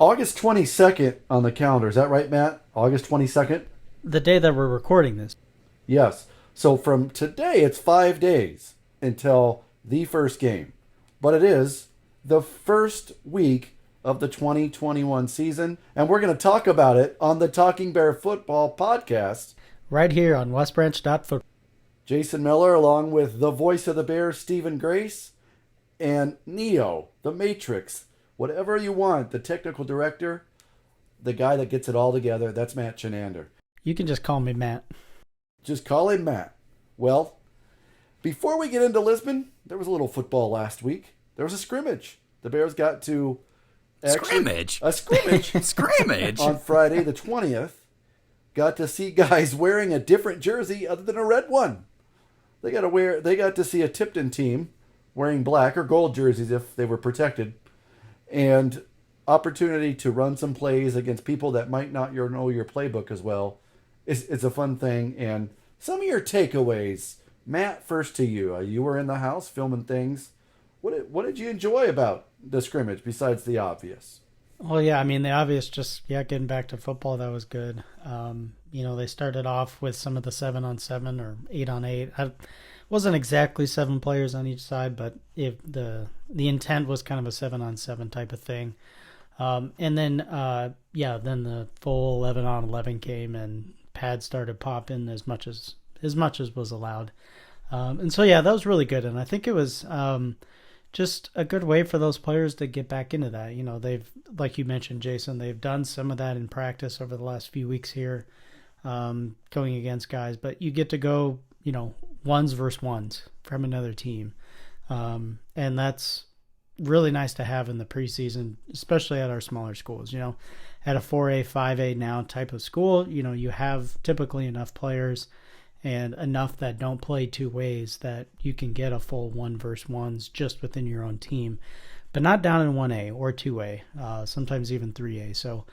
August 22nd on the calendar. Is that right, Matt? August 22nd? The day that we're recording this. Yes. So from today, it's 5 days until the first game. But it is the first week of the 2021 season, and we're going to talk about it on the Talking Bear Football podcast. Right here on westbranch.football. Jason Miller, along with the voice of the Bears, Stephen Grace, and Neo, the Matrix, whatever you want, the technical director, the guy that gets it all together, that's Matt Chenander. You can just call me Matt. Just call him Matt. Well, before we get into Lisbon, there was a little football last week. There was a scrimmage. The Bears got to Scrimmage? A scrimmage Scrimmage? on Friday the 20th. Got to see guys wearing a different jersey other than a red one. They got to see a Tipton team wearing black or gold jerseys if they were protected, and opportunity to run some plays against people that might not know your playbook as well. It's a fun thing. And some of your takeaways, Matt, first to you. You were in the house filming things. What did you enjoy about the scrimmage besides the obvious? Well, yeah, I mean, the obvious getting back to football, that was good. They started off with some of the 7-on-7 or 8-on-8. I wasn't exactly 7 players on each side, but if the intent was kind of a 7-on-7 type of thing. Then the full 11-on-11 came and pads started popping as much as was allowed. That was really good. And I think it was just a good way for those players to get back into that. They've, like you mentioned, Jason, they've done some of that in practice over the last few weeks here, going against guys, but you get to go, ones versus ones from another team. And that's really nice to have in the preseason, especially at our smaller schools. At a 4A, 5A now type of school, you have typically enough players and enough that don't play two ways that you can get a full one versus ones just within your own team, but not down in 1A or 2A, sometimes even 3A. So,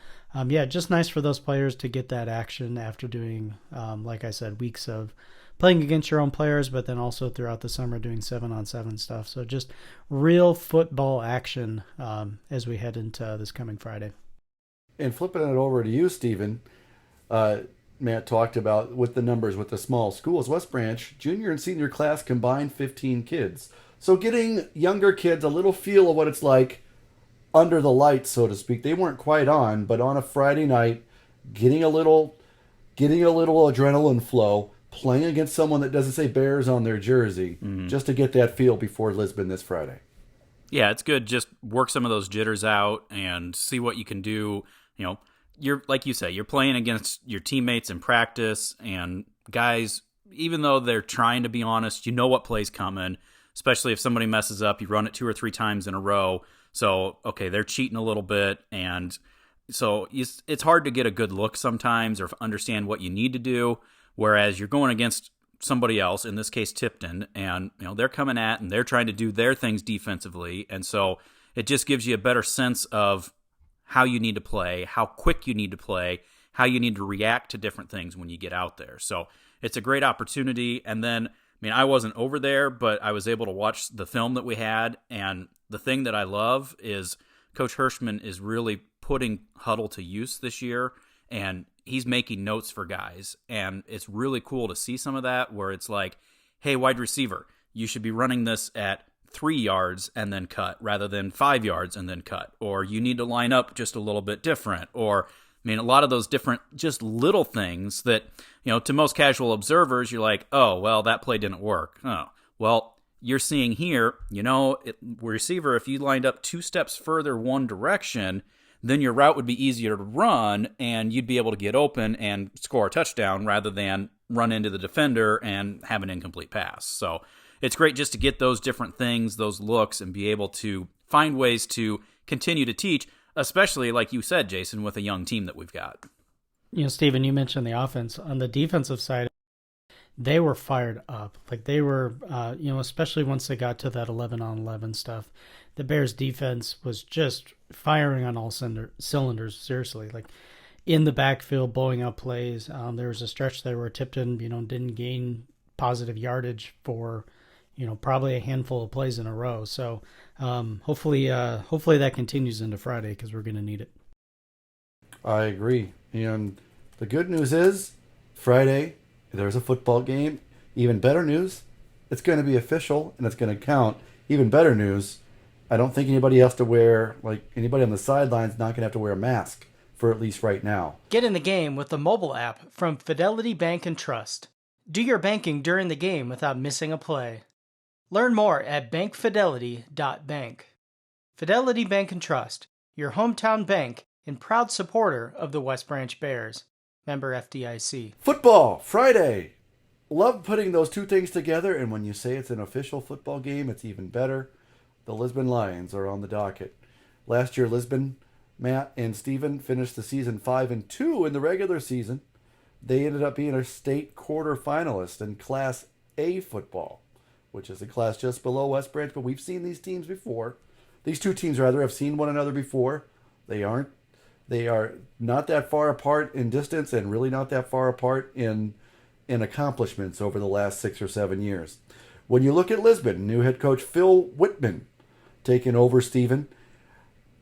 just nice for those players to get that action after doing, like I said, weeks of playing against your own players, but then also throughout the summer doing 7-on-7 stuff. So just real football action as we head into this coming Friday. And flipping it over to you, Stephen, Matt talked about with the numbers with the small schools. West Branch, junior and senior class combined 15 kids. So getting younger kids a little feel of what it's like under the lights, so to speak. They weren't quite on, but on a Friday night, getting a little adrenaline flow, playing against someone that doesn't say Bears on their jersey, just to get that feel before Lisbon this Friday. Yeah, it's good. Just work some of those jitters out and see what you can do. You're, like you say, you're playing against your teammates in practice, and guys, even though they're trying to be honest, what play's coming, especially if somebody messes up, you run it 2 or 3 times in a row. So, okay, they're cheating a little bit, and so it's hard to get a good look sometimes or understand what you need to do, whereas you're going against somebody else, in this case Tipton, and they're coming at and they're trying to do their things defensively, and so it just gives you a better sense of how you need to play, how quick you need to play, how you need to react to different things when you get out there. So it's a great opportunity. And then, I wasn't over there, but I was able to watch the film that we had. And the thing that I love is Coach Hirschman is really putting huddle to use this year, and he's making notes for guys. And it's really cool to see some of that where it's like, hey, wide receiver, you should be running this at 3 yards and then cut rather than 5 yards and then cut, or you need to line up just a little bit different, or a lot of those different just little things that, to most casual observers, you're like, oh, well, that play didn't work. Oh, well, you're seeing here, receiver, if you lined up 2 steps further one direction, then your route would be easier to run and you'd be able to get open and score a touchdown rather than run into the defender and have an incomplete pass. So it's great just to get those different things, those looks, and be able to find ways to continue to teach, especially, like you said, Jason, with a young team that we've got. Stephen, you mentioned the offense. On the defensive side, they were fired up. Like they were, especially once they got to that 11-on-11 stuff. The Bears defense was just firing on all cylinders, seriously. Like in the backfield, blowing out plays. There was a stretch there where Tipton, didn't gain positive yardage for probably a handful of plays in a row. So hopefully that continues into Friday because we're going to need it. I agree. And the good news is Friday, there's a football game. Even better news, it's going to be official and it's going to count. Even better news, I don't think anybody has to wear, like anybody on the sidelines, not going to have to wear a mask for at least right now. Get in the game with the mobile app from Fidelity Bank and Trust. Do your banking during the game without missing a play. Learn more at bankfidelity.bank. Fidelity Bank and Trust, your hometown bank and proud supporter of the West Branch Bears. Member FDIC. Football, Friday. Love putting those two things together, and when you say it's an official football game, it's even better. The Lisbon Lions are on the docket. Last year, Lisbon, Matt, and Steven finished the season 5-2 in the regular season. They ended up being a state quarterfinalist in Class A football, which is a class just below West Branch, but we've seen these teams before. These two teams, rather, have seen one another before. They are not that far apart in distance and really not that far apart in accomplishments over the last 6 or 7 years. When you look at Lisbon, new head coach Phil Whitman taking over Steven,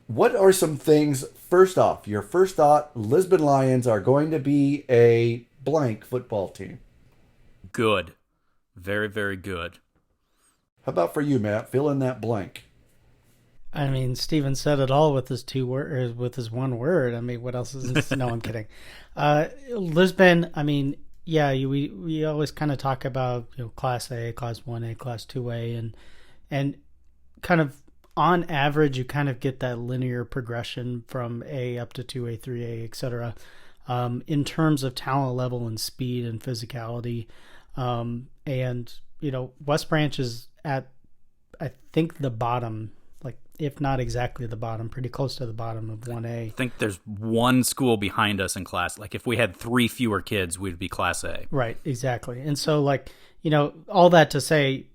what are some things, first off, your first thought, Lisbon Lions are going to be a blank football team? Good. Very, very good. How about for you, Matt? Fill in that blank. I mean, Steven said it all with his with his one word. I mean, what else is this? No, I'm kidding. Lisbon, I mean, yeah, we always kind of talk about, Class A, Class 1A, Class 2A, and kind of on average, you kind of get that linear progression from A up to 2A, 3A, etc. In terms of talent level and speed and physicality. And, West Branch is at, I think, the bottom, like, if not exactly the bottom, pretty close to the bottom of 1A. I think there's one school behind us in class. Like, if we had 3 fewer kids, we'd be Class A. Right, exactly. And so, like, all that to say,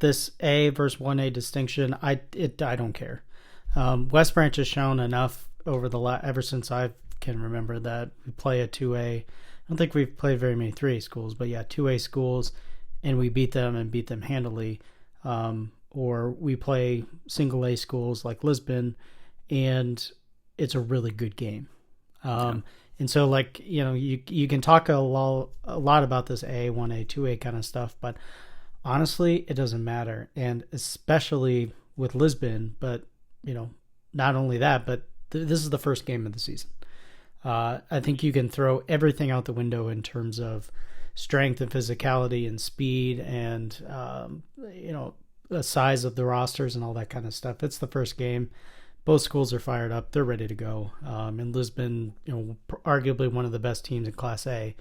this A versus 1A distinction, I don't care. West Branch has shown enough over ever since I can remember that we play a 2A. I don't think we've played very many 3A schools, but yeah, 2A schools, and we beat them handily. Or we play single A schools like Lisbon, and it's a really good game. And so, like, you can talk a lot about this A, 1A, 2A kind of stuff, but honestly, it doesn't matter. And especially with Lisbon, but, not only that, but this is the first game of the season. I think you can throw everything out the window in terms of strength and physicality and speed and, the size of the rosters and all that kind of stuff. It's the first game. Both schools are fired up. They're ready to go. And Lisbon, arguably one of the best teams in Class A.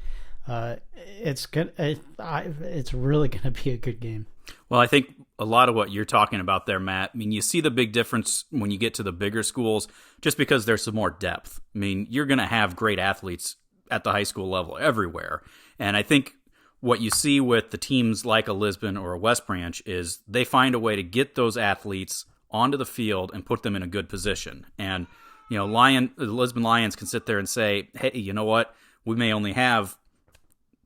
It's good. It's really going to be a good game. Well, I think a lot of what you're talking about there, Matt, I mean, you see the big difference when you get to the bigger schools just because there's some more depth. I mean, you're going to have great athletes at the high school level everywhere. And I think what you see with the teams like a Lisbon or a West Branch is they find a way to get those athletes onto the field and put them in a good position. And, the Lisbon Lions can sit there and say, hey, you know what? We may only have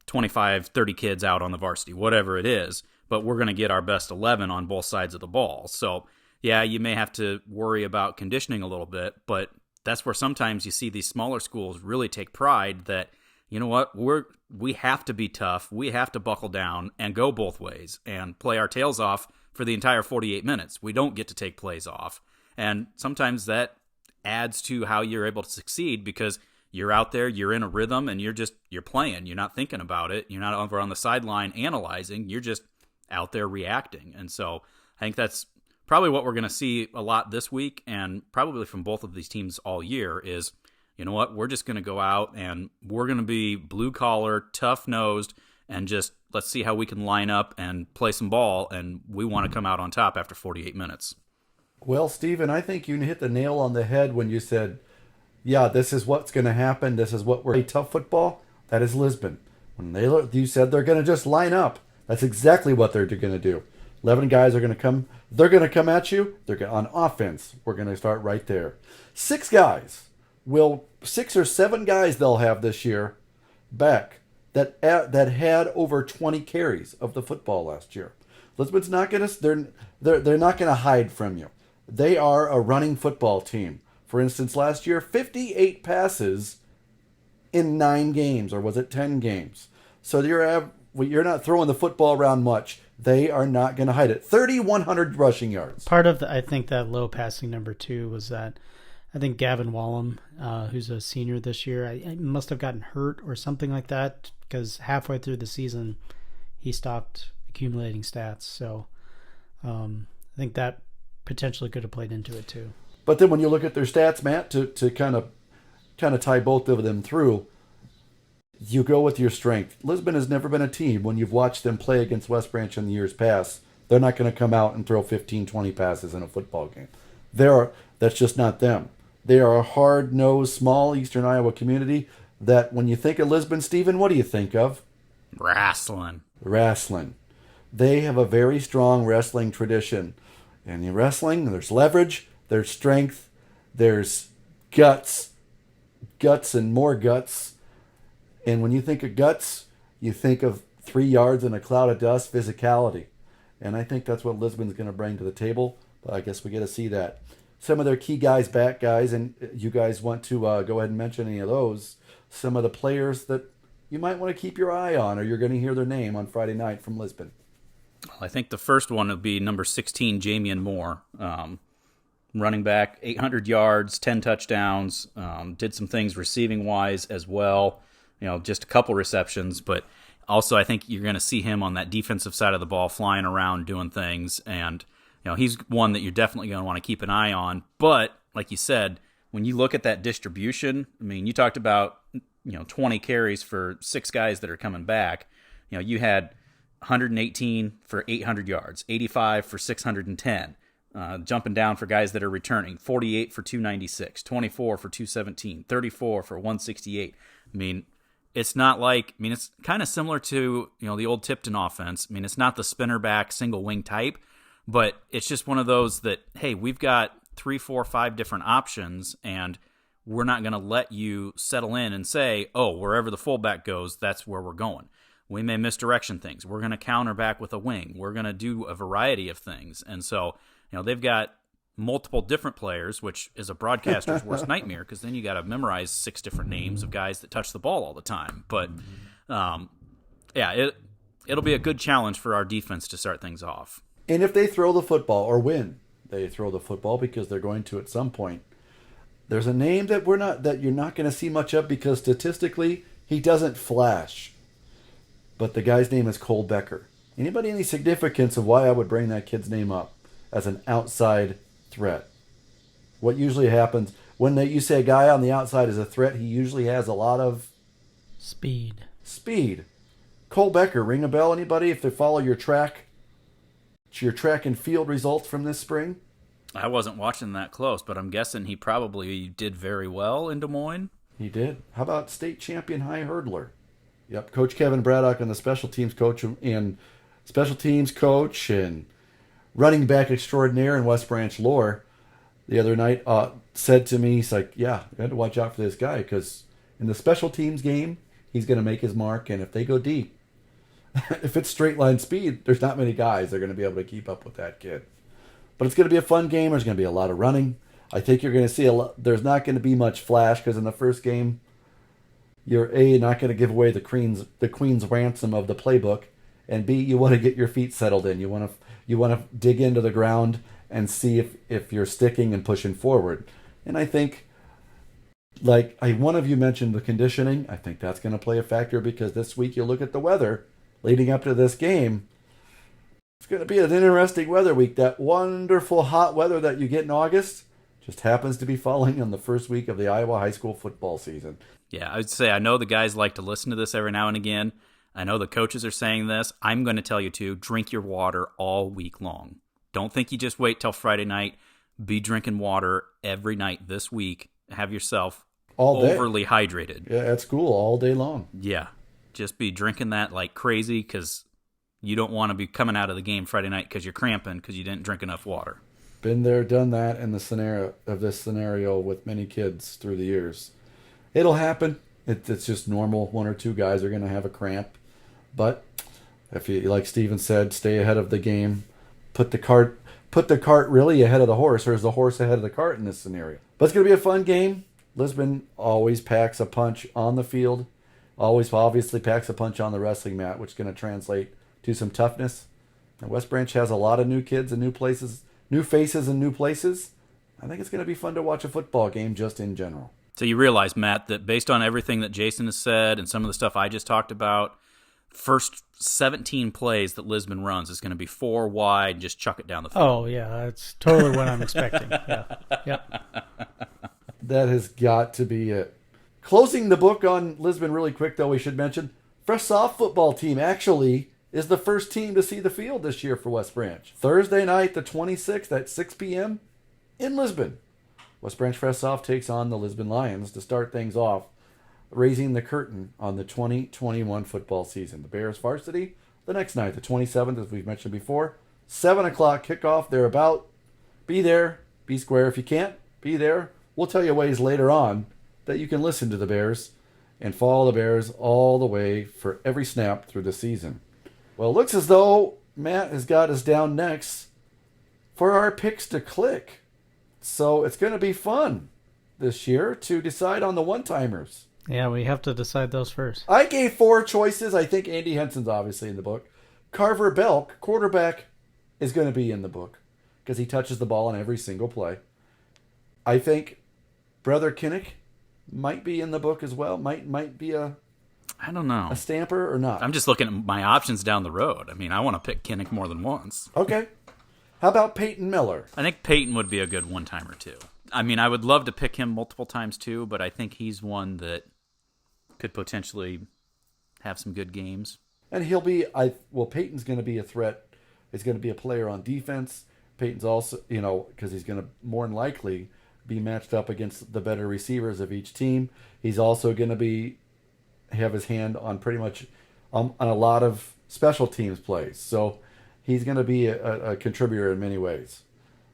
25, 30 kids out on the varsity, whatever it is, but we're going to get our best 11 on both sides of the ball. So, yeah, you may have to worry about conditioning a little bit, but that's where sometimes you see these smaller schools really take pride that, you know what, we have to be tough, we have to buckle down and go both ways and play our tails off for the entire 48 minutes. We don't get to take plays off. And sometimes that adds to how you're able to succeed because you're out there, you're in a rhythm, and you're playing. You're not thinking about it. You're not over on the sideline analyzing. You're just out there reacting. And so I think that's probably what we're going to see a lot this week and probably from both of these teams all year is, you know what, we're just going to go out and we're going to be blue-collar, tough-nosed, and just let's see how we can line up and play some ball, and we want to come out on top after 48 minutes. Well, Steven, I think you hit the nail on the head when you said, yeah, this is what's going to happen. This is what we're tough football. That is Lisbon. When you said they're going to just line up, that's exactly what they're going to do. 11 guys are going to come. They're going to come at you. On offense. We're going to start right there. 6 guys. 6 or 7 guys they'll have this year back that had over 20 carries of the football last year. Lisbon's not going to. They're not going to hide from you. They are a running football team. For instance, last year, 58 passes in 9 games, or was it 10 games? So you're not throwing the football around much. They are not going to hide it. 3,100 rushing yards. Part of I think that low passing number 2 was that I think Gavin Wallum, who's a senior this year, I must have gotten hurt or something like that, because halfway through the season he stopped accumulating stats. So I think that potentially could have played into it too. But then when you look at their stats, Matt, to kind of tie both of them through, you go with your strength. Lisbon has never been a team, when you've watched them play against West Branch in the years past, they're not going to come out and throw 15, 20 passes in a football game. That's just not them. They are a hard-nosed, small Eastern Iowa community that when you think of Lisbon, Stephen, what do you think of? Wrestling. They have a very strong wrestling tradition. And in wrestling, there's leverage, there's strength, there's guts and more guts. And when you think of guts, you think of 3 yards in a cloud of dust, physicality. And I think that's what Lisbon's going to bring to the table. But I guess we get to see that. Some of their key guys, back guys, and you guys want to go ahead and mention any of those. Some of the players that you might want to keep your eye on, or you're going to hear their name on Friday night from Lisbon. I think the first one would be number 16, Jamian Moore. Running back, 800 yards, 10 touchdowns, did some things receiving-wise as well. Just a couple receptions, but also I think you're going to see him on that defensive side of the ball flying around doing things, and he's one that you're definitely going to want to keep an eye on. But like you said, when you look at that distribution, I mean, you talked about 20 carries for 6 guys that are coming back. You had 118 for 800 yards, 85 for 610. Jumping down for guys that are returning, 48 for 296, 24 for 217, 34 for 168. I mean, it's not like, it's kind of similar to, the old Tipton offense. I mean, it's not the spinner back single wing type, but it's just one of those that, hey, we've got 3, 4, 5 different options, and we're not going to let you settle in and say, oh, wherever the fullback goes, that's where we're going. We may misdirection things. We're going to counter back with a wing. We're going to do a variety of things. And so, they've got multiple different players, which is a broadcaster's worst nightmare, because then you got to memorize 6 different names of guys that touch the ball all the time. But, it'll be a good challenge for our defense to start things off. And if they throw the football, or when they throw the football, because they're going to at some point, there's a name that you're not going to see much of, because statistically he doesn't flash. But the guy's name is Cole Becker. Anybody any significance of why I would bring that kid's name up as an outside threat? What usually happens when you say a guy on the outside is a threat, he usually has a lot of speed. Cole Becker, ring a bell, anybody, if they follow your track and field results from this spring? I wasn't watching that close, but I'm guessing he probably did very well in Des Moines. He did. How about state champion high hurdler? Yep, Coach Kevin Braddock, and the special teams coach and running back extraordinaire in West Branch lore, the other night said to me, he's like, yeah, you had to watch out for this guy, because in the special teams game, he's going to make his mark, and if they go deep, if it's straight line speed, there's not many guys that are going to be able to keep up with that kid. But it's going to be a fun game. There's going to be a lot of running. I think you're going to see there's not going to be much flash, because in the first game, you're not going to give away the queen's ransom of the playbook, and B, you want to get your feet settled in. You want to dig into the ground and see if you're sticking and pushing forward. And I think, one of you mentioned the conditioning. I think that's going to play a factor, because this week you look at the weather leading up to this game. It's going to be an interesting weather week. That wonderful hot weather that you get in August just happens to be falling on the first week of the Iowa high school football season. Yeah, I would say I know the guys like to listen to this every now and again. I know the coaches are saying this. I'm going to tell you too, drink your water all week long. Don't think you just wait till Friday night. Be drinking water every night this week. Have yourself overly hydrated. Yeah, at school all day long. Yeah, just be drinking that like crazy, because you don't want to be coming out of the game Friday night because you're cramping because you didn't drink enough water. Been there, done that in this scenario with many kids through the years. It'll happen. It's just normal. 1 or 2 guys are going to have a cramp. But if you, like Steven said, stay ahead of the game. Put the cart really ahead of the horse, or is the horse ahead of the cart in this scenario? But it's going to be a fun game. Lisbon always packs a punch on the field, always obviously packs a punch on the wrestling mat, which is going to translate to some toughness. And West Branch has a lot of new kids and new places, new faces and new places. I think it's going to be fun to watch a football game just in general. So you realize, Matt, that based on everything that Jason has said and some of the stuff I just talked about, first 17 plays that Lisbon runs is going to be 4 wide, just chuck it down the field. Oh, yeah, that's totally what I'm expecting. Yeah. Yep. That has got to be it. Closing the book on Lisbon really quick, though, we should mention, fresh soft football team actually is the first team to see the field this year for West Branch. Thursday night, the 26th at 6 p.m. in Lisbon. West Branch Fresh Soft takes on the Lisbon Lions to start things off, raising the curtain on the 2021 football season. The Bears varsity the next night, the 27th, as we've mentioned before. 7 o'clock kickoff, thereabout. Be there, be square. If you can't be there, we'll tell you ways later on that you can listen to the Bears and follow the Bears all the way for every snap through the season. Well, it looks as though Matt has got us down next for our picks to click. So it's going to be fun this year to decide on the one-timers. Yeah, we have to decide those first. I gave 4 choices. I think Andy Henson's obviously in the book. Carver Belk, quarterback, is going to be in the book because he touches the ball on every single play. I think Brother Kinnick might be in the book as well. Might be a stamper or not. I'm just looking at my options down the road. I mean, I want to pick Kinnick more than once. Okay. How about Peyton Miller? I think Peyton would be a good one-timer, too. I mean, I would love to pick him multiple times, too, but I think he's one that could potentially have some good games. And Peyton's going to be a threat. He's going to be a player on defense. Peyton's also, because he's going to more than likely be matched up against the better receivers of each team. He's also going to have his hand on pretty much on a lot of special teams plays. So he's going to be a contributor in many ways.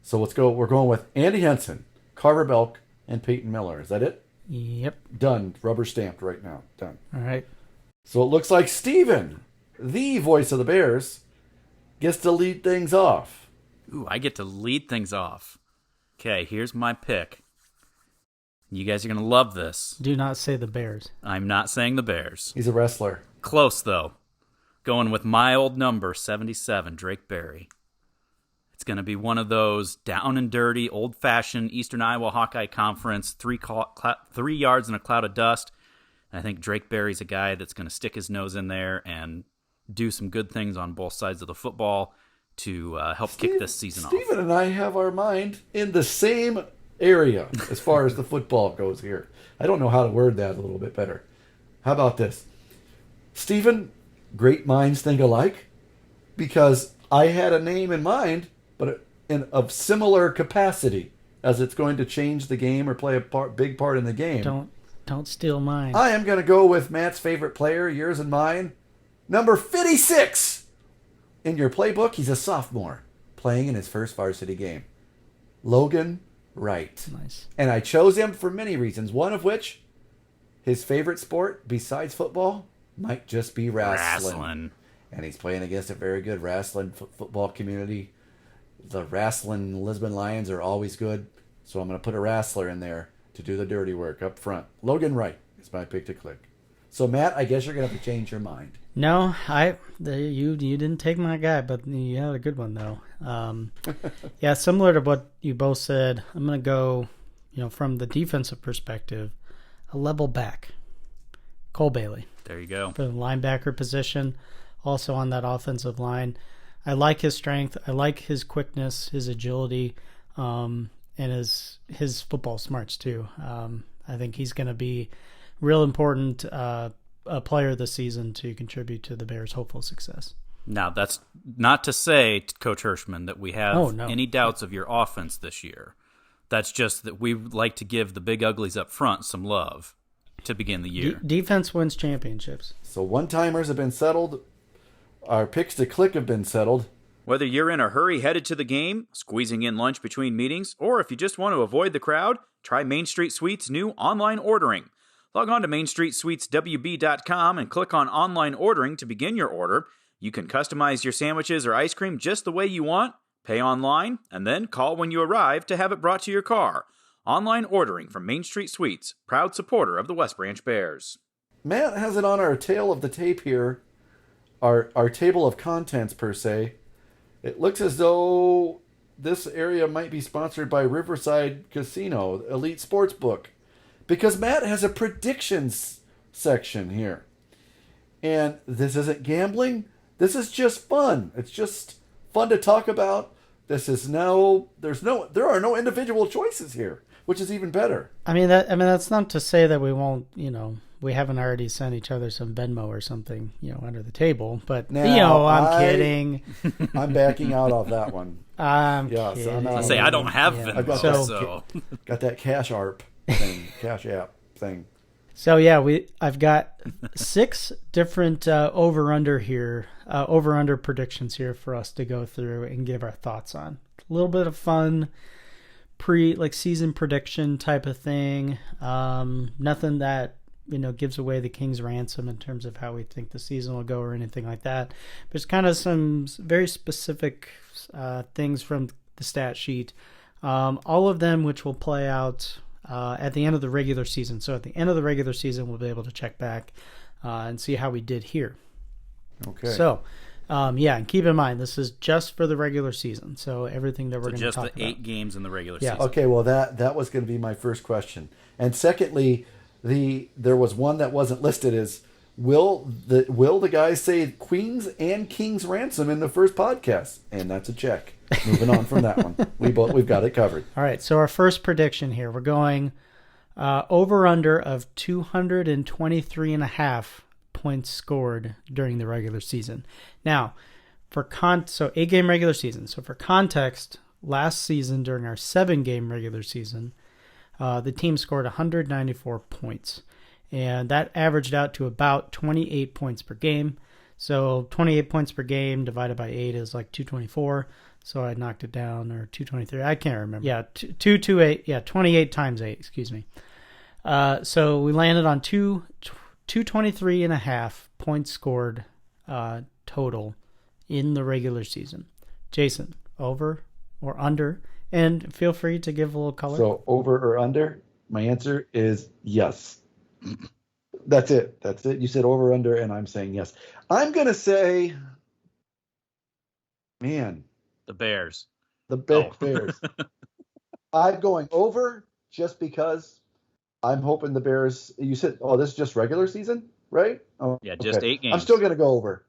So let's go. We're going with Andy Henson, Carver Belk, and Peyton Miller. Is that it? Yep. Done. Rubber stamped right now. Done. All right. So it looks like Steven, the voice of the Bears, gets to lead things off. Ooh, I get to lead things off. Okay, here's my pick. You guys are going to love this. Do not say the Bears. I'm not saying the Bears. He's a wrestler. Close, though. Going with my old number, 77, Drake Berry. It's going to be one of those down and dirty, old-fashioned Eastern Iowa Hawkeye Conference, 3 yards in a cloud of dust. And I think Drake Berry's a guy that's going to stick his nose in there and do some good things on both sides of the football to help kick this season off. Steven and I have our mind in the same area as far as the football goes here. I don't know how to word that a little bit better. How about this? Steven, great minds think alike, because I had a name in mind, but of similar capacity, as it's going to change the game or play a big part in the game. Don't steal mine. I am going to go with Matt's favorite player, yours and mine, number 56. In your playbook, he's a sophomore playing in his first varsity game. Logan Wright. Nice. And I chose him for many reasons, one of which, his favorite sport besides football might just be wrestling. And he's playing against a very good wrestling football community. The wrestling Lisbon Lions are always good, so I'm going to put a wrestler in there to do the dirty work up front. Logan Wright is my pick to click. So, Matt, I guess you're going to have to change your mind. No, you didn't take my guy, but you had a good one, though. Yeah, similar to what you both said, I'm going to go, from the defensive perspective, a level back. Cole Bailey. There you go. For the linebacker position, also on that offensive line. I like his strength. I like his quickness, his agility, and his football smarts, too. I think he's going to be real important a player this season to contribute to the Bears' hopeful success. Now, that's not to say, Coach Hirschman, that we have any doubts of your offense this year. That's just that we like to give the big uglies up front some love to begin the year. Defense wins championships. So one-timers have been settled. Our picks to click have been settled. Whether you're in a hurry headed to the game, squeezing in lunch between meetings, or if you just want to avoid the crowd, try Main Street Suites' new online ordering. Log on to MainStreetSuitesWB.com and click on online ordering to begin your order. You can customize your sandwiches or ice cream just the way you want, pay online, and then call when you arrive to have it brought to your car. Online ordering from Main Street Sweets, proud supporter of the West Branch Bears. Matt has it on our tail of the tape here, our table of contents per se. It looks as though this area might be sponsored by Riverside Casino, Elite Sportsbook, because Matt has a predictions section here. And this isn't gambling. This is just fun. It's just fun to talk about. There are no individual choices here, which is even better. That's not to say that we won't, we haven't already sent each other some Venmo or something, under the table. But Now, I'm kidding. I'm backing out of that one. I'm kidding. I say I don't have Venmo, got that Cash App thing. So yeah, I've got 6 different over/under predictions here for us to go through and give our thoughts on. A little bit of fun season prediction type of thing. Nothing that gives away the King's ransom in terms of how we think the season will go or anything like that. There's kind of some very specific things from the stat sheet. All of them which will play out at the end of the regular season. So at the end of the regular season, we'll be able to check back and see how we did here. Okay. So, and keep in mind, this is just for the regular season. So everything that we're going to talk about. Just the 8 games in the regular season. Okay, well, that was going to be my first question. And secondly, there was one that wasn't listed as, will the guys say Queens and King's ransom in the first podcast? And that's a check. Moving on from that one. We've got it covered. All right, so our first prediction here, we're going over-under of 223.5 points scored during the regular season. Now, so 8-game regular season. So for context, last season during our 7-game regular season, the team scored 194 points. And that averaged out to about 28 points per game. So 28 points per game divided by 8 is like 224. So I knocked it down, or 223. I can't remember. Yeah, 228. Yeah, 28 times 8. Excuse me. So we landed on 223.5 points scored total in the regular season. Jason, over or under? And feel free to give a little color. So over or under? My answer is yes. That's it. You said over or under, and I'm saying yes. I'm gonna say, man. The Bears. The Bears. I'm going over just because I'm hoping the Bears. You said, this is just regular season, right? Oh, yeah, just 8 games. I'm still going to go over.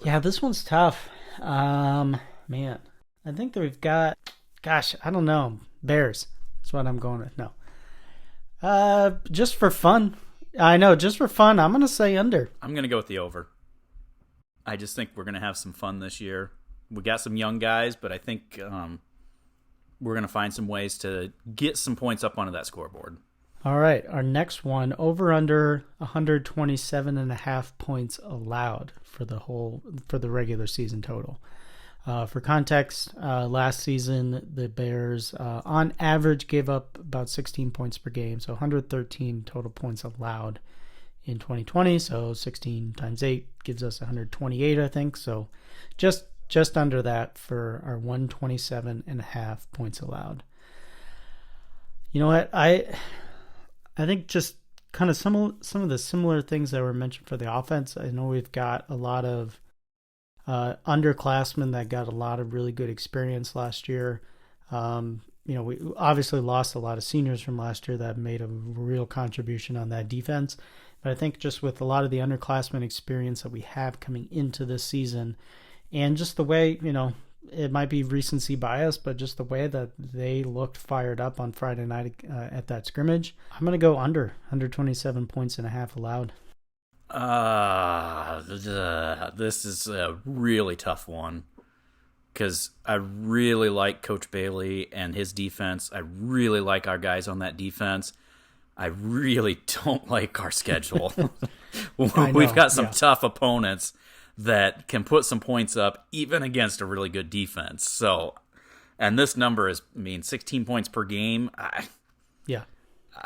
Yeah, this one's tough. Man, I think that we've got, I don't know, Bears. That's what I'm going with. No. Just for fun. I know, just for fun, I'm going to say under. I'm going to go with the over. I just think we're going to have some fun this year. We got some young guys, but I think we're going to find some ways to get some points up onto that scoreboard. All right, our next one, over under 127.5 points allowed for the regular season total. For context, last season the Bears on average gave up about 16 points per game, so 113 total points allowed in 2020. So 16 times 8 gives us 128, I think. So just under that for our 127.5 points allowed. You know what? I think just kind of some of the similar things that were mentioned for the offense. I know we've got a lot of underclassmen that got a lot of really good experience last year. We obviously lost a lot of seniors from last year that made a real contribution on that defense. But I think just with a lot of the underclassmen experience that we have coming into this season, and just the way, it might be recency bias, but just the way that they looked fired up on Friday night at that scrimmage, I'm going to go under 127 points and a half allowed. This is a really tough one because I really like Coach Bailey and his defense. I really like our guys on that defense. I really don't like our schedule. We've got some tough opponents that can put some points up even against a really good defense. So, and this number is, 16 points per game. It's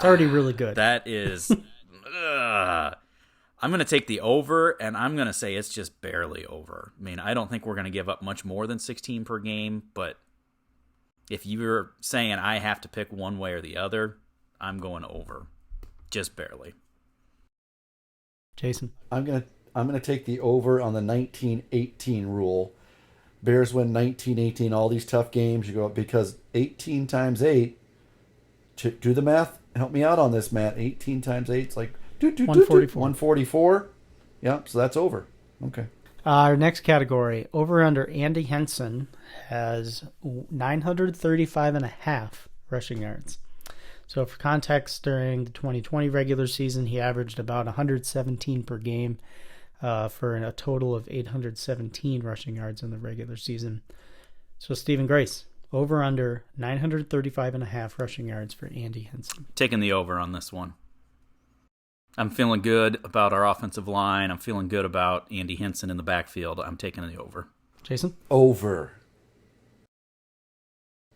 already really good. That is, I'm going to take the over, and I'm going to say it's just barely over. I don't think we're going to give up much more than 16 per game, but if you're saying I have to pick one way or the other, I'm going over, just barely. Jason, I'm gonna take the over on the 1918 rule. Bears win 1918, all these tough games. You go because 18 times 8. Do the math. Help me out on this, Matt. 18 times 8 is like 144. 144. Yeah, so that's over. Okay. Our next category, over under Andy Henson has 935.5 rushing yards. So for context, during the 2020 regular season, he averaged about 117 per game for a total of 817 rushing yards in the regular season. So Stephen Grace, over under 935.5 rushing yards for Andy Henson. Taking the over on this one. I'm feeling good about our offensive line. I'm feeling good about Andy Henson in the backfield. I'm taking the over. Jason? Over.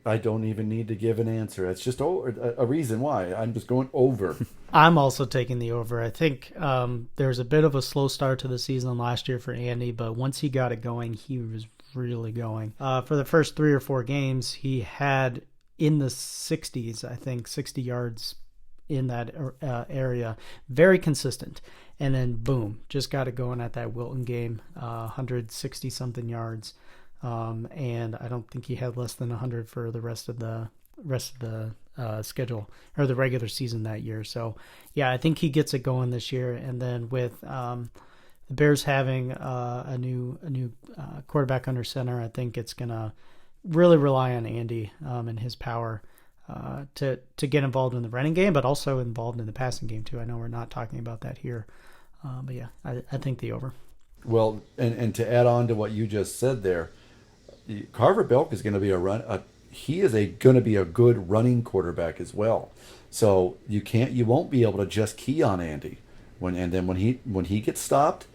I don't even need to give an answer. It's just a reason why. I'm just going over. I'm also taking the over. I think there's a bit of a slow start to the season last year for Andy, but once he got it going, he was really going. For the first 3 or 4 games, he had in the 60s, I think, 60 yards in that area. Very consistent. And then, boom, just got it going at that Wilton game, 160-something yards. And I don't think he had less than 100 for the rest of the schedule or the regular season that year. So, yeah, I think he gets it going this year. And then with the Bears having a new quarterback under center, I think it's gonna really rely on Andy and his power to get involved in the running game, but also involved in the passing game too. I know we're not talking about that here, but yeah, I think the over. Well, and to add on to what you just said there, Carver Belk is going to be he is going to be a good running quarterback as well. So you won't be able to just key on Andy when he gets stopped,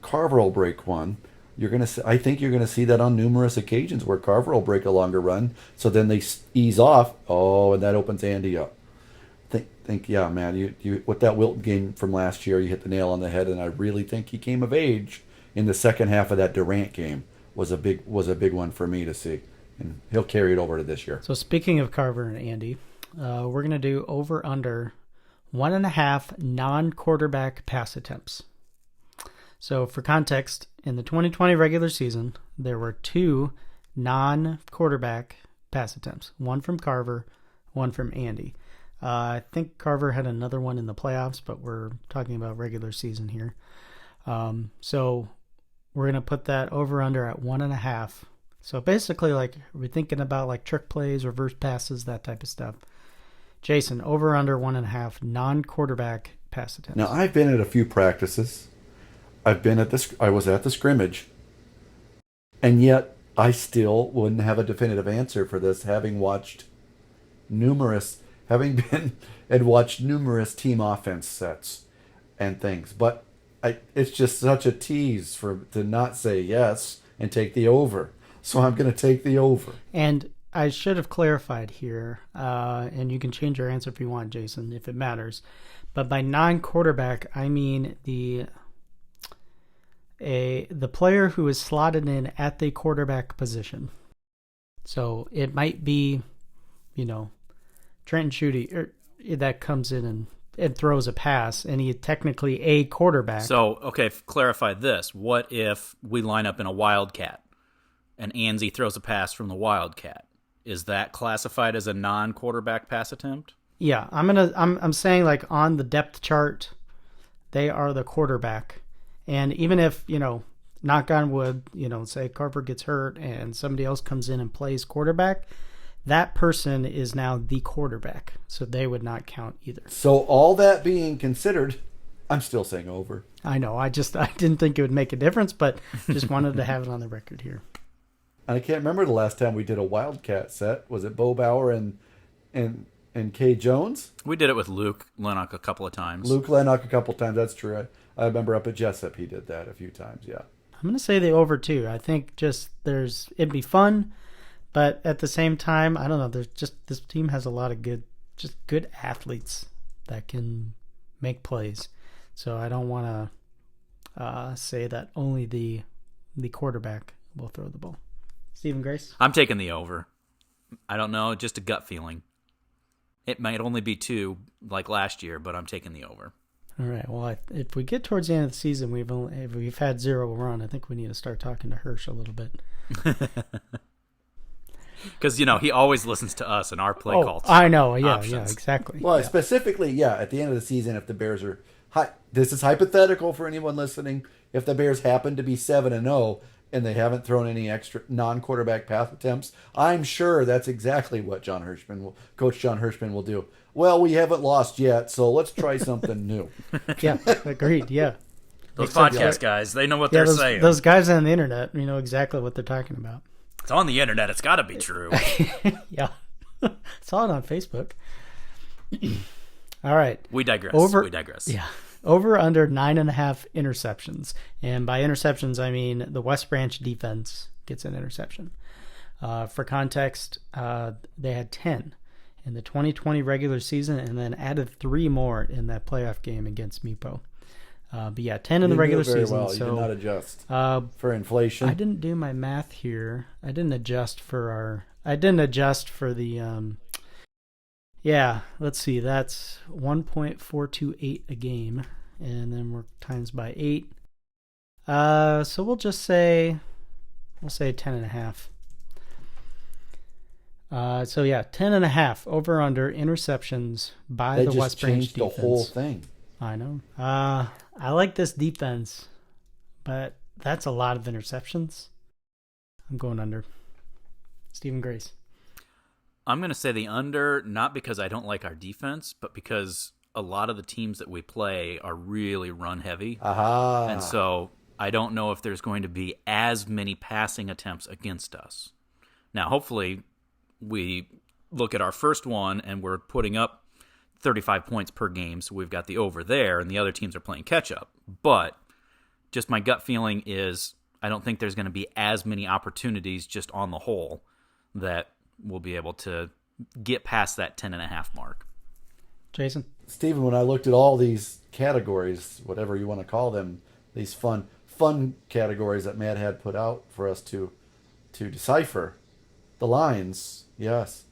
Carver will break one. I think you're gonna see that on numerous occasions where Carver will break a longer run. So then they ease off. Oh, and that opens Andy up. Yeah, man. You with that Wilton game from last year, you hit the nail on the head, and I really think he came of age in the second half of that Durant game. Was a big one for me to see, and he'll carry it over to this year. So speaking of Carver and Andy, we're gonna do over under 1.5 non-quarterback pass attempts. So for context, in the 2020 regular season, there were 2 non-quarterback pass attempts. One from Carver, one from Andy. I think Carver had another one in the playoffs, but we're talking about regular season here. So we're going to put that over under at 1.5. So basically, we're thinking about trick plays, reverse passes, that type of stuff. Jason, over under 1.5 non-quarterback pass attempts. Now, I've been at a few practices. I was at the scrimmage, and yet I still wouldn't have a definitive answer for this, having watched numerous team offense sets and things. But it's just such a tease to not say yes and take the over. So I'm going to take the over. And I should have clarified here, and you can change your answer if you want, Jason, if it matters. But by non-quarterback, I mean the player who is slotted in at the quarterback position. So it might be, Trenton Schutte that comes in and throws a pass, and he is technically a quarterback. So, okay, clarify this. What if we line up in a wildcat and Andy throws a pass from the wildcat? Is that classified as a non-quarterback pass attempt? Yeah, I'm saying on the depth chart, they are the quarterback. And even if, knock on wood, say Carver gets hurt and somebody else comes in and plays quarterback, that person is now the quarterback. So they would not count either. So all that being considered, I'm still saying over. I know. I didn't think it would make a difference, but just wanted to have it on the record here. And I can't remember the last time we did a Wildcat set. Was it Bo Bauer and Kay Jones? We did it with Luke Lennox a couple of times. That's true. I remember up at Jessup he did that a few times, yeah. I'm going to say the over too. I think it'd be fun, but at the same time, I don't know, this team has a lot of good athletes that can make plays. So I don't want to say that only the quarterback will throw the ball. Stephen Grace? I'm taking the over. I don't know, just a gut feeling. It might only be 2 like last year, but I'm taking the over. All right. Well, if we get towards the end of the season, if we've had 0 run, I think we need to start talking to Hirsch a little bit. Because, he always listens to us and our play calls. I know. Yeah, options. yeah, exactly. Well, specifically, at the end of the season, if the Bears are this is hypothetical for anyone listening. If the Bears happen to be 7-0 and they haven't thrown any extra non-quarterback pass attempts, I'm sure that's exactly what Coach John Hirschman will do. Well, we haven't lost yet, so let's try something new. Yeah, agreed. Yeah. Those podcast guys, they know what they're saying. Those guys on the internet, know exactly what they're talking about. It's on the internet. It's got to be true. Yeah. Saw it on Facebook. All right. We digress. Yeah. Over under 9.5 interceptions. And by interceptions, I mean the West Branch defense gets an interception. For context, they had 10 in the 2020 regular season and then added 3 more in that playoff game against Meepo. But yeah, 10 in the regular season. Well. You did not adjust for inflation. I didn't do my math here. I didn't adjust for the let's see. That's 1.428 a game, and then we're times by 8. So we'll say 10.5. So yeah, 10.5 over under interceptions by the West Branch defense. They just changed the whole thing. I know. I like this defense, but that's a lot of interceptions. I'm going under. Stephen Grace. I'm going to say the under, not because I don't like our defense, but because a lot of the teams that we play are really run heavy. Aha. And so I don't know if there's going to be as many passing attempts against us. Now, hopefully, we look at our first one and we're putting up 35 points per game, so we've got the over there, and the other teams are playing catch-up. But just my gut feeling is I don't think there's going to be as many opportunities just on the whole that we'll be able to get past that 10.5 mark. Jason? Stephen, when I looked at all these categories, whatever you want to call them, these fun categories that Matt had put out for us to decipher, the lines, yes,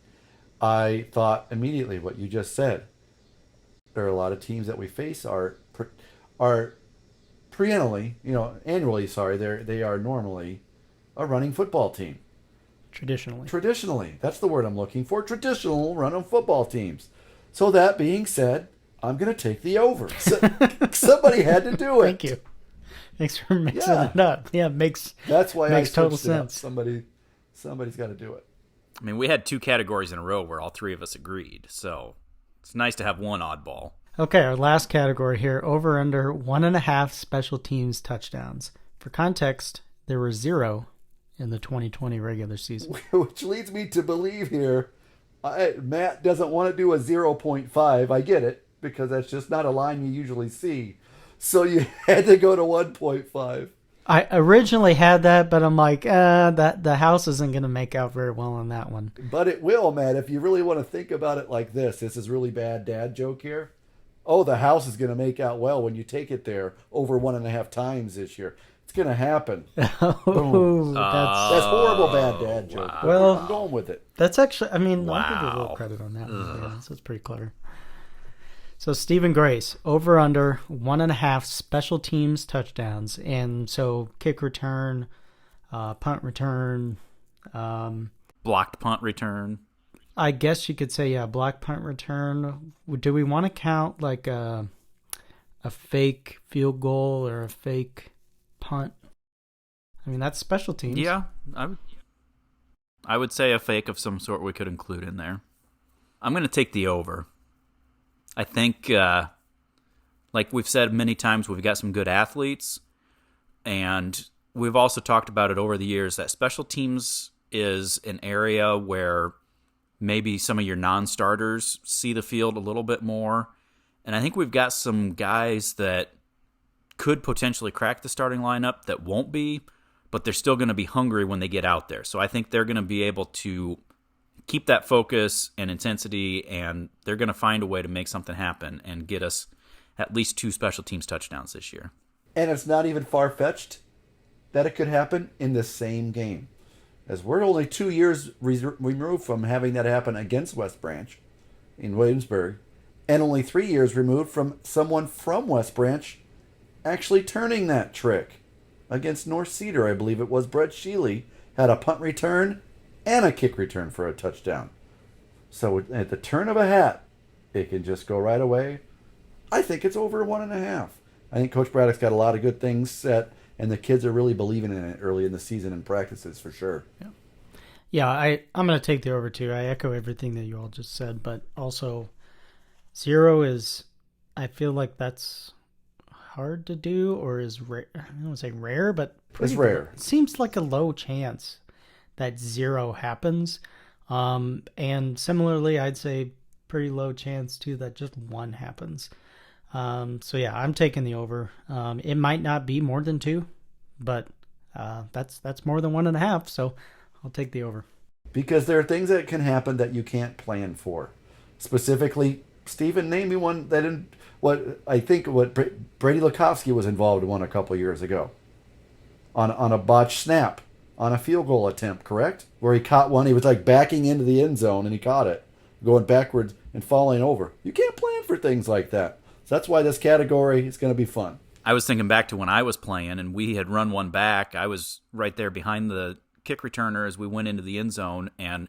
I thought immediately what you just said. There are a lot of teams that we face are annually, they are normally a running football team. Traditionally, that's the word I'm looking for. Traditional running football teams. So that being said, I'm going to take the over. Somebody had to do it. Thank you. Thanks for mixing it up. Yeah, that's why makes I total sense. sense. Somebody's got to do it. I mean, we had 2 categories in a row where all 3 of us agreed, so it's nice to have one oddball. Okay, our last category here, over under 1.5 special teams touchdowns. For context, there were 0 in the 2020 regular season. Which leads me to believe here, Matt doesn't want to do a 0.5. I get it, because that's just not a line you usually see. So you had to go to 1.5. I originally had that, but I'm like, that the house isn't going to make out very well on that one. But it will, Matt. If you really want to think about it like this is really bad dad joke here. Oh, the house is going to make out well when you take it there over 1.5 times this year. It's going to happen. That's horrible bad dad joke. Wow. Well, I'm going with it. That's actually, I'll give you a Wow. little credit on that one. Yeah, so it's pretty clever. So Stephen Grace, over under 1.5 special teams touchdowns. And so kick return, punt return. Blocked punt return. I guess you could say, block punt return. Do we want to count like a fake field goal or a fake punt? I mean, that's special teams. Yeah, I would say a fake of some sort we could include in there. I'm going to take the over. I think, like we've said many times, we've got some good athletes, and we've also talked about it over the years that special teams is an area where maybe some of your non-starters see the field a little bit more, and I think we've got some guys that could potentially crack the starting lineup that won't be, but they're still going to be hungry when they get out there. So I think they're going to be able to keep that focus and intensity, and they're going to find a way to make something happen and get us at least 2 special teams touchdowns this year. And it's not even far-fetched that it could happen in the same game. as we're only 2 years removed from having that happen against West Branch in Williamsburg, and only 3 years removed from someone from West Branch actually turning that trick against North Cedar. I believe it was Brett Sheely had a punt return and a kick return for a touchdown. So at the turn of a hat, it can just go right away. I think it's over 1.5. I think Coach Braddock's got a lot of good things set, and the kids are really believing in it early in the season and practices for sure. Yeah, I'm going to take the over too. I echo everything that you all just said, but also 0 is, I feel like that's hard to do, or is rare. I don't want to say rare, but it's rare. It seems like a low chance that 0 happens. And similarly, I'd say pretty low chance too that just 1 happens. So yeah, I'm taking the over. It might not be more than 2, but that's more than 1.5. So I'll take the over. Because there are things that can happen that you can't plan for. Specifically, Stephen, name me one that Brady Lukovsky was involved in one a couple years ago. On a botched snap, on a field goal attempt, correct? Where he caught one, he was like backing into the end zone and he caught it, going backwards and falling over. You can't plan for things like that. So that's why this category is going to be fun. I was thinking back to when I was playing and we had run one back. I was right there behind the kick returner as we went into the end zone, and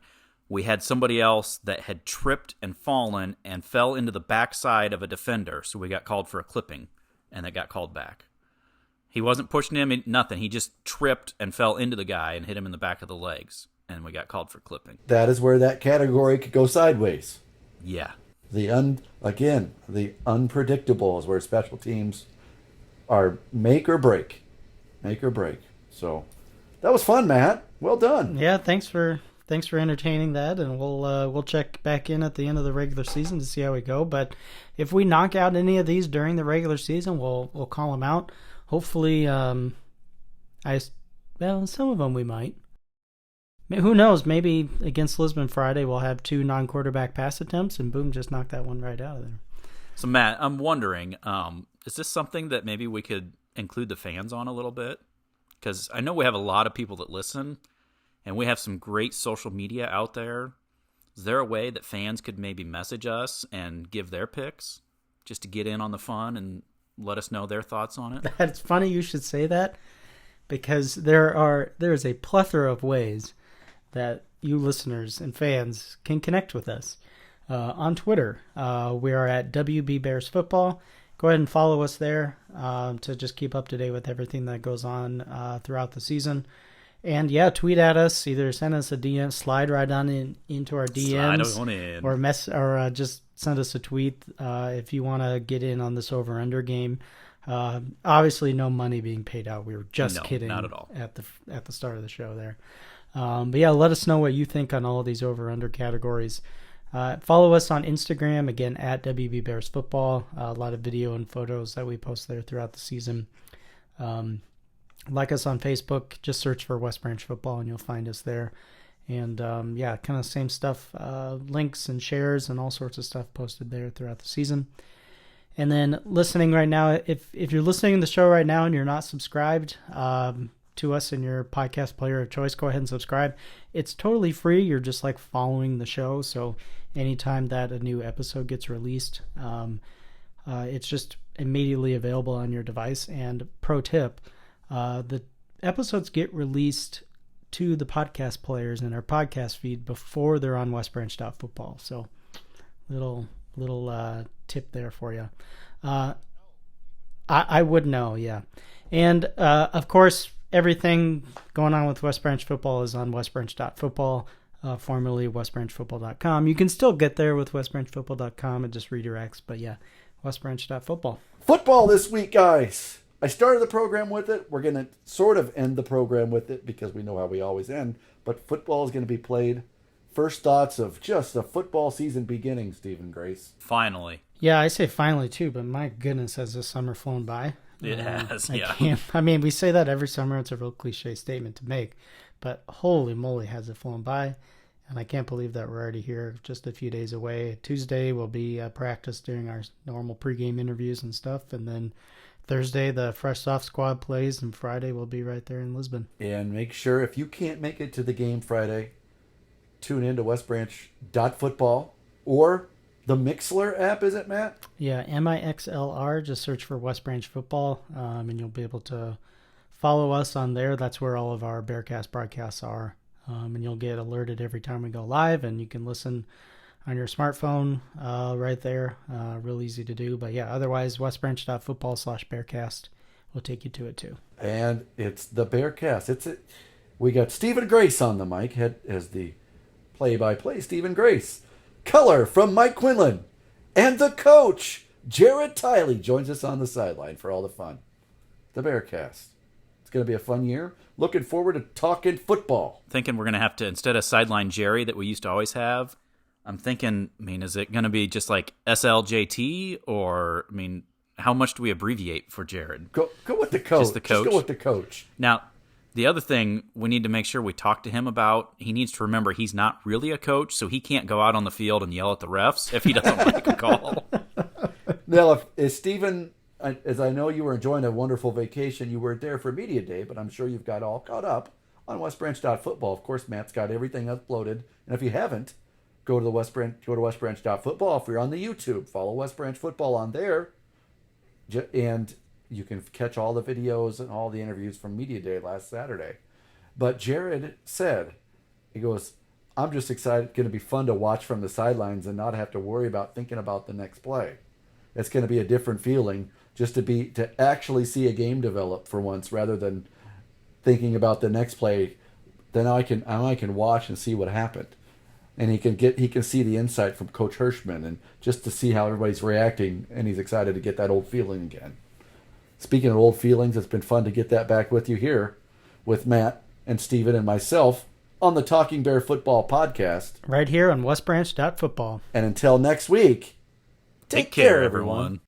we had somebody else that had tripped and fallen and fell into the backside of a defender, so we got called for a clipping, and it got called back. He wasn't pushing him, nothing. He just tripped and fell into the guy and hit him in the back of the legs, and we got called for clipping. That is where that category could go sideways. Yeah. The unpredictable is where special teams are make or break. Make or break. So that was fun, Matt. Well done. Yeah, thanks for entertaining that, and we'll check back in at the end of the regular season to see how we go. But if we knock out any of these during the regular season, we'll call them out. Hopefully, some of them we might. Who knows? Maybe against Lisbon Friday, we'll have 2 non-quarterback pass attempts, and boom, just knock that one right out of there. So Matt, I'm wondering, is this something that maybe we could include the fans on a little bit? Because I know we have a lot of people that listen, and we have some great social media out there. Is there a way that fans could maybe message us and give their picks just to get in on the fun and let us know their thoughts on it? It's funny you should say that, because there is a plethora of ways that you listeners and fans can connect with us. On Twitter, we are at WB Bears Football. Go ahead and follow us there to just keep up to date with everything that goes on throughout the season. And yeah, tweet at us. Either send us a DM, slide right on into our DMs, slide on in. or just send us a tweet if you want to get in on this over/under game. Obviously, no money being paid out. We were just kidding. Not at all. At the start of the show there. But yeah, let us know what you think on all of these over/under categories. Follow us on Instagram, again, at WB Bears Football. A lot of video and photos that we post there throughout the season. Like us on Facebook. Just search for West Branch Football and you'll find us there. And yeah, kind of same stuff. Links and shares and all sorts of stuff posted there throughout the season. And then listening right now, if you're listening to the show right now and you're not subscribed to us in your podcast player of choice, go ahead and subscribe. It's totally free. You're just like following the show. So anytime that a new episode gets released, it's just immediately available on your device. And pro tip, the episodes get released to the podcast players in our podcast feed before they're on westbranch.football. So little tip there for you. I would know, yeah. And of course, everything going on with West Branch Football is on westbranch.football, formerly westbranchfootball.com. You can still get there with westbranchfootball.com. It just redirects, but yeah, westbranch.football. Football this week, guys. I started the program with it. We're going to sort of end the program with it because we know how we always end, but football is going to be played. First thoughts of just the football season beginning, Stephen Grace. Finally. Yeah, I say finally too, but my goodness, has this summer flown by? It has, yeah. I mean, we say that every summer. It's a real cliche statement to make, but holy moly, has it flown by. And I can't believe that we're already here, just a few days away. Tuesday will be practice during our normal pregame interviews and stuff. And then Thursday, the Fresh Soft Squad plays, and Friday we'll be right there in Lisbon. And make sure, if you can't make it to the game Friday, tune in to westbranch.football or the Mixlr app, is it, Matt? Yeah, MIXLR. Just search for West Branch Football, and you'll be able to follow us on there. That's where all of our Bearcast broadcasts are. And you'll get alerted every time we go live, and you can listen on your smartphone right there. Real easy to do. But yeah, otherwise, westbranch.football/Bearcast will take you to it too. And it's the Bearcast. We got Stephen Grace on the mic as the play-by-play Stephen Grace. Color from Mike Quinlan. And the coach, Jared Tiley, joins us on the sideline for all the fun. The Bearcast. It's going to be a fun year. Looking forward to talking football. Thinking we're going to have to, instead of sideline Jerry that we used to always have, I'm thinking, is it going to be just like SLJT, or, how much do we abbreviate for Jared? Go with the coach. Just the coach? Just go with the coach. Now, the other thing we need to make sure we talk to him about, he needs to remember he's not really a coach, so he can't go out on the field and yell at the refs if he doesn't like a call. Now, if Stephen, as I know you were enjoying a wonderful vacation, you weren't there for Media Day, but I'm sure you've got all caught up on westbranch.football. Of course, Matt's got everything uploaded, and if you haven't, go to westbranch.football. If you're on the YouTube, follow West Branch Football on there, and you can catch all the videos and all the interviews from Media Day last Saturday. But Jared said, he goes, I'm just excited. It's going to be fun to watch from the sidelines and not have to worry about thinking about the next play. It's going to be a different feeling just to actually see a game develop for once, rather than thinking about the next play. Then I can watch and see what happened. And he can see the insight from Coach Hirschman, and just to see how everybody's reacting, and he's excited to get that old feeling again. Speaking of old feelings, it's been fun to get that back with you here with Matt and Steven and myself on the Talking Bear Football Podcast. Right here on westbranch.football. And until next week, take care, everyone.